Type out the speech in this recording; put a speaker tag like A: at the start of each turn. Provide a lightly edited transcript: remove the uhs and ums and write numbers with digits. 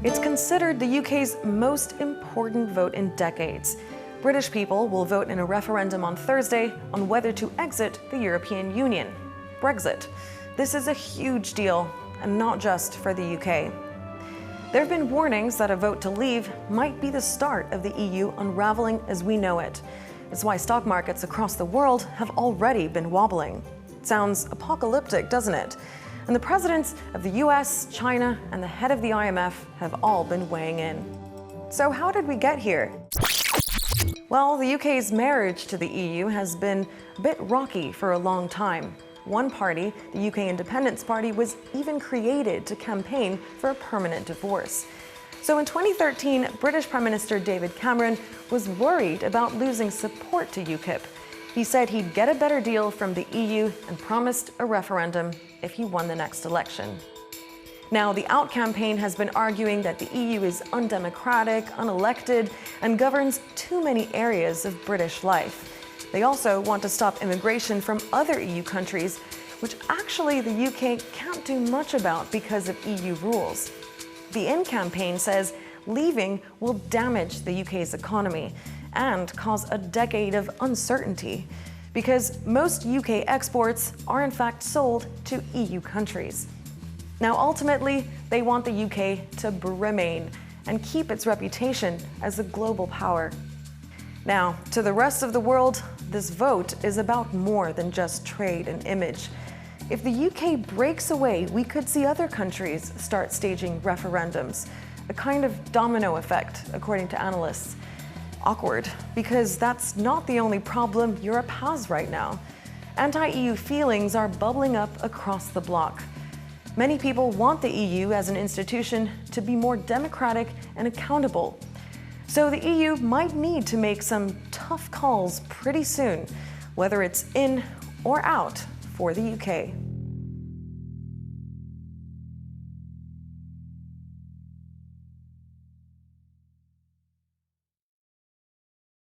A: It's considered the UK's most important vote in decades. British people will vote in a referendum on Thursday on whether to exit the European Union, Brexit. This is a huge deal, and not just for the UK. There have been warnings that a vote to leave might be the start of the EU unraveling as we know it. It's why stock markets across the world have already been wobbling. Sounds apocalyptic, doesn't it? And the presidents of the US, China, and the head of the IMF have all been weighing in. So how did we get here? Well, the UK's marriage to the EU has been a bit rocky for a long time. One party, the UK Independence Party, was even created to campaign for a permanent divorce. So in 2013, British Prime Minister David Cameron was worried about losing support to UKIP. He said he'd get a better deal from the EU and promised a referendum if he won the next election. Now, the Out campaign has been arguing that the EU is undemocratic, unelected, and governs too many areas of British life. They also want to stop immigration from other EU countries, which actually the UK can't do much about because of EU rules. The In campaign says leaving will damage the UK's economy and cause a decade of uncertainty, because most UK exports are in fact sold to EU countries. Now, ultimately, they want the UK to remain and keep its reputation as a global power. Now, to the rest of the world, this vote is about more than just trade and image. If the UK breaks away, we could see other countries start staging referendums, a kind of domino effect, according to analysts. Awkward, because that's not the only problem Europe has right now. Anti-EU feelings are bubbling up across the bloc. Many people want the EU as an institution to be more democratic and accountable. So the EU might need to make some tough calls pretty soon, whether it's in or out for the UK.